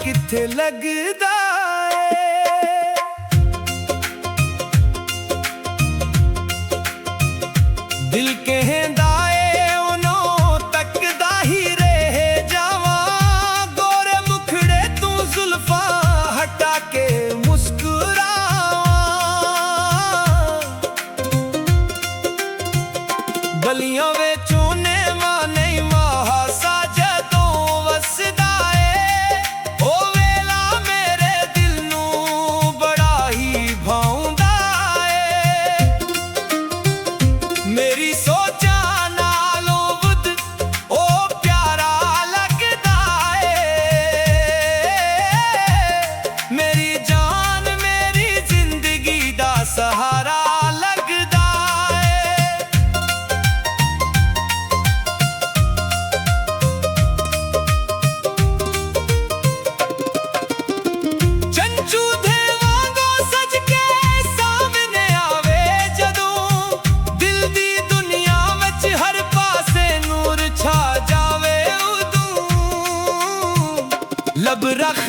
किथे लगदा ए। दिल कहंदा ए उन्हों तकदा ही रह जावा, गोरे मुखड़े तू जुल्फा हटा के गलियों विचों नेवा नहीं महासा जदों वसदा ए, ओ वेला मेरे दिल नूं बड़ा ही भाउंदा ए। मेरी सोचां नालों वध ओ प्यारा लगदा ए। मेरी जान मेरी जिंदगी दा सहारा लब रख